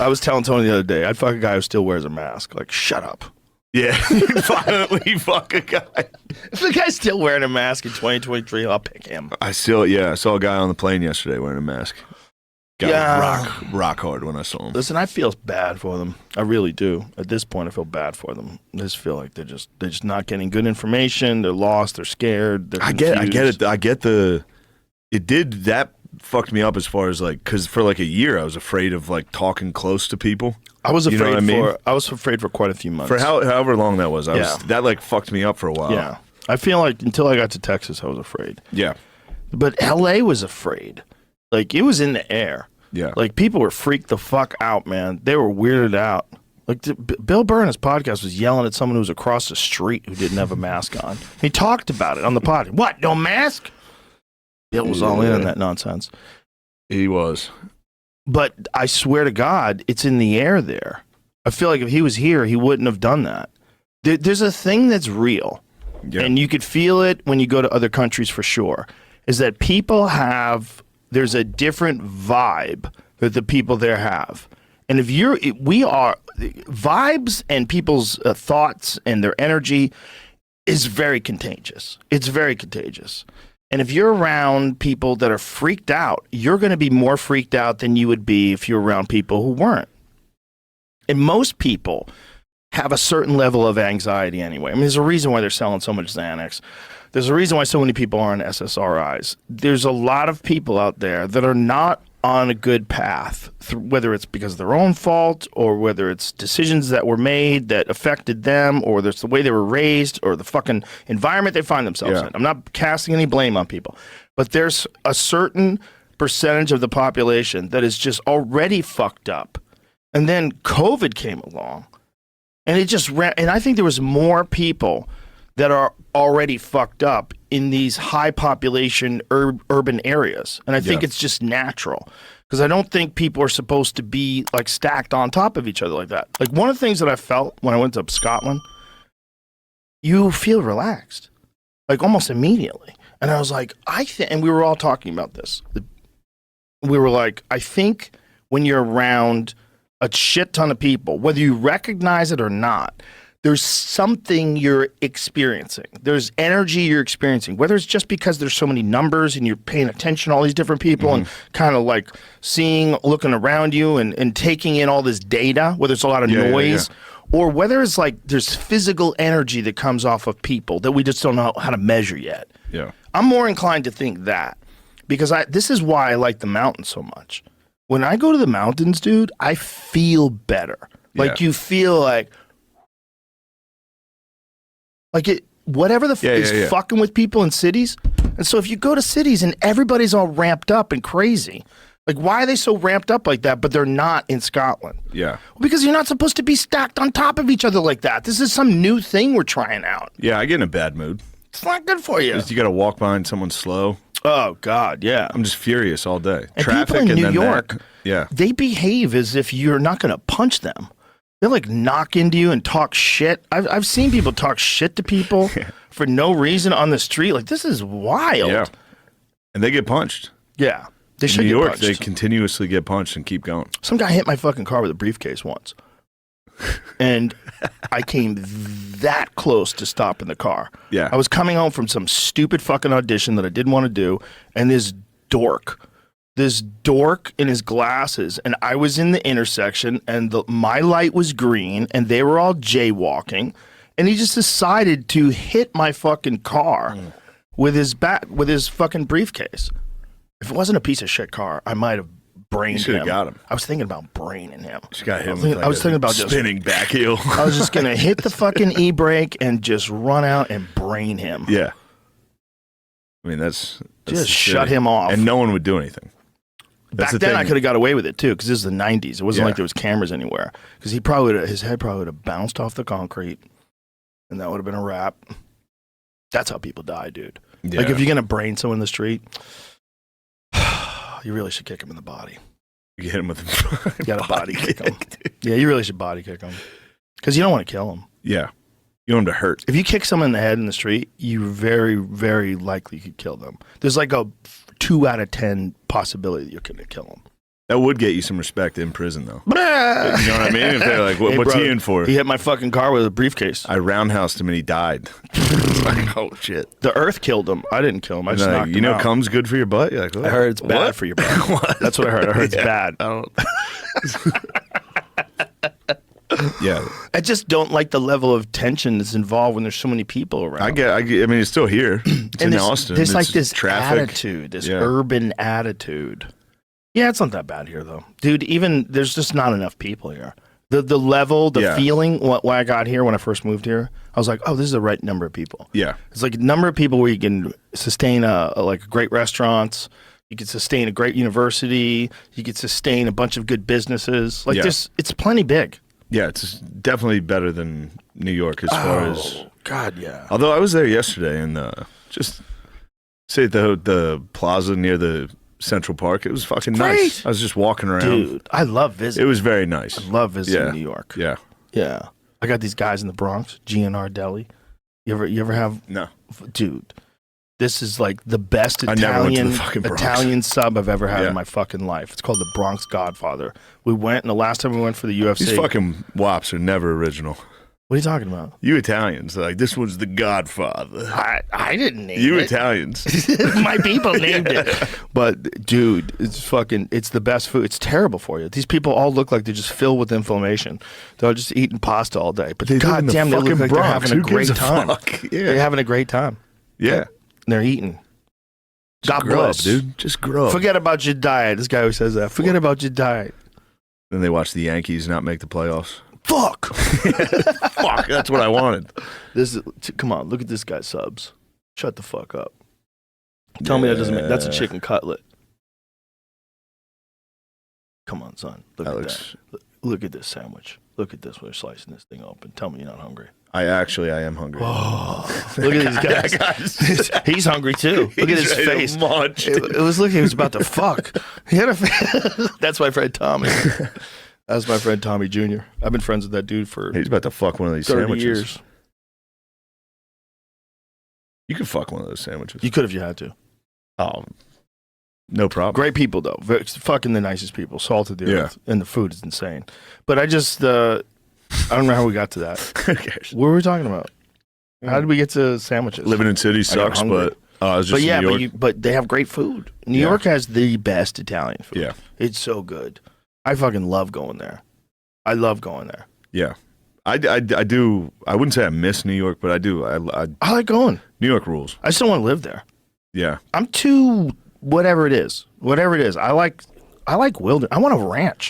I was telling Tony the other day, I'd fuck a guy who still wears a mask. Like, shut up. Yeah, finally fuck a guy. If the guy's still wearing a mask in 2023, I'll pick him. I saw a guy on the plane yesterday wearing a mask. Rock hard when I saw him. Listen, I feel bad for them. I really do. At this point, I feel bad for them. I just feel like they're just not getting good information. They're lost. They're scared. They're confused. I get it. That fucked me up as far as like, because for like a year I was afraid of like talking close to people. I was afraid I was afraid for quite a few months. For however long that was. That like fucked me up for a while. Yeah. I feel like until I got to Texas, I was afraid. Yeah. But LA was afraid. Like, it was in the air. Yeah. Like, people were freaked the fuck out, man. They were weirded out. Like, Bill Burr on his podcast was yelling at someone who was across the street who didn't have a mask on. He talked about it on the pod. What, no mask? Bill was all in on that nonsense. He was. But I swear to God, it's in the air there. I feel like if he was here, he wouldn't have done that. There's a thing that's real, and you could feel it when you go to other countries for sure, is that people there's a different vibe that the people there have. And vibes and people's thoughts and their energy is very contagious. It's very contagious. And if you're around people that are freaked out, you're going to be more freaked out than you would be if you're around people who weren't. And most people have a certain level of anxiety anyway. I mean, there's a reason why they're selling so much Xanax. There's a reason why so many people are on SSRIs. There's a lot of people out there that are not on a good path, whether it's because of their own fault or whether it's decisions that were made that affected them or it's the way they were raised or the fucking environment they find themselves in. I'm not casting any blame on people, but there's a certain percentage of the population that is just already fucked up. And then COVID came along and it just ran. And I think there was more people that are already fucked up in these high population urban areas. And I think it's just natural because I don't think people are supposed to be like stacked on top of each other like that. Like, one of the things that I felt when I went to Scotland, you feel relaxed, like almost immediately. And I was like, and we were all talking about this. We were like, I think when you're around a shit ton of people, whether you recognize it or not, there's something you're experiencing. There's energy you're experiencing, whether it's just because there's so many numbers and you're paying attention to all these different people and kind of like looking around you and taking in all this data, whether it's a lot of noise, or whether it's like there's physical energy that comes off of people that we just don't know how to measure yet. Yeah. I'm more inclined to think that because this is why I like the mountains so much. When I go to the mountains, dude, I feel better. Like, you feel like whatever is fucking with people in cities. And so if you go to cities and everybody's all ramped up and crazy, like, why are they so ramped up like that, but they're not in Scotland? Yeah. Well, because you're not supposed to be stacked on top of each other like that. This is some new thing we're trying out. Yeah, I get in a bad mood. It's not good for you. You got to walk behind someone slow. Oh, God, yeah. I'm just furious all day. And Traffic people in and New York, they behave as if you're not going to punch them. They like knock into you and talk shit. I've seen people talk shit to people for no reason on the street. Like, this is wild. Yeah. And they get punched. Yeah. They should in New get York, punched. they continuously get punched and keep going. Some guy hit my fucking car with a briefcase once. And I came that close to stopping the car. Yeah. I was coming home from some stupid fucking audition that I didn't want to do. And this dork in his glasses, and I was in the intersection, and my light was green, and they were all jaywalking, and he just decided to hit my fucking car with his fucking briefcase. If it wasn't a piece of shit car, I might have brained him. Got him. I was thinking about braining him. Just got him. I was thinking about spinning back heel. I was just gonna hit the fucking e-brake and just run out and brain him. Yeah. I mean, that's just shut him off, and no one would do anything. Back then, I could have got away with it too, because this is the '90s. It wasn't like there was cameras anywhere. Because his head probably would have bounced off the concrete, and that would have been a wrap. That's how people die, dude. Yeah. Like, if you're gonna brain someone in the street, you really should kick him in the body. You hit him with you got to body kick him. Yeah, you really should body kick him, because you don't want to kill him. Yeah, you want him to hurt. If you kick someone in the head in the street, you very, very likely could kill them. There's like a 2 out of 10 possibility that you're going to kill them. That would get you some respect in prison, though. You Blah! know what I mean? If they're like, Hey, what's brother, he in for? He hit my fucking car with a briefcase. I roundhoused him and he died. It's like, oh, shit. The earth killed him. I didn't kill him. I just Like, knocked you him know, out. cum's good for your butt? You're like, I heard it's bad what? for your butt. That's what I heard. I heard it's bad. I don't. Yeah. I just don't like the level of tension that's involved when there's so many people around. I mean, it's still here. It's in Austin. There's like It's this traffic. attitude, this Yeah. urban attitude. Yeah, it's not that bad here though, dude. Even there's just not enough people here. The level, the Yeah. feeling. When I got here, when I first moved here, I was like, oh, this is the right number of people. Yeah. It's like a number of people where you can sustain like great restaurants. You can sustain a great university. You can sustain a bunch of good businesses. Like Yeah. it's plenty big. Yeah, it's definitely better than New York as far as. God, yeah. Although I was there yesterday and just say the plaza near the Central Park, it was fucking nice. Great. I was just walking around. Dude, I love It visiting. was very nice. I love visiting Yeah. New York. Yeah. Yeah. I got these guys in the Bronx, GNR Deli. You ever have, No. dude, this is like the best I never went to the Italian fucking Bronx. Italian sub I've ever had Yeah. in my fucking life. It's called the Bronx Godfather. We went, and the last time we went for the UFC. These fucking wops are never original. What are you talking about? You Italians, like, this one's the Godfather. I didn't name You it. Italians. My people named it. But dude, it's the best food. It's terrible for you. These people all look like they're just filled with inflammation. They're just eating pasta all day. But They live in the goddamn, they look fucking like Bronx. they're having a Who great gives a time. fuck? Yeah. They're having a great time. Yeah. And they're eating. Just God grow bless. up, dude. Just grow up. Forget about your diet. This guy who says that. Forget about your diet. Then they watch the Yankees not make the playoffs. Fuck. Fuck, that's what I wanted. Come on, look at this guy's subs. Shut the fuck up. Tell me that doesn't make that's a chicken cutlet. Come on, son. Look That at looks- that. Look at this sandwich. Look at this when they're slicing this thing open. Tell me you're not hungry. I am hungry. Look at these guys. He's hungry too. Look at his He's ready to face. munch, It was looking. He was about to fuck. He had a. That's my friend Tommy. That's my friend Tommy Jr. I've been friends with that dude for He's about to fuck one of these 30 sandwiches. years. You could fuck one of those sandwiches. You could if you had to. Oh, no problem. Great people though. Fucking the nicest people. Salted the Yeah. earth, and the food is insane. But I just, I don't know how we got to that. Who cares? What were we talking about? How did we get to sandwiches? Living in cities I got sucks, hungry. but I was just But yeah, in New York. but they have great food. New Yeah. York has the best Italian food. Yeah. It's so good. I fucking love going there. I love going there. Yeah. I do. I wouldn't say I miss New York, but I do. I like going. New York rules. I just don't want to live there. Yeah. I'm too whatever it is. Whatever it is. I like wilderness. I want a ranch.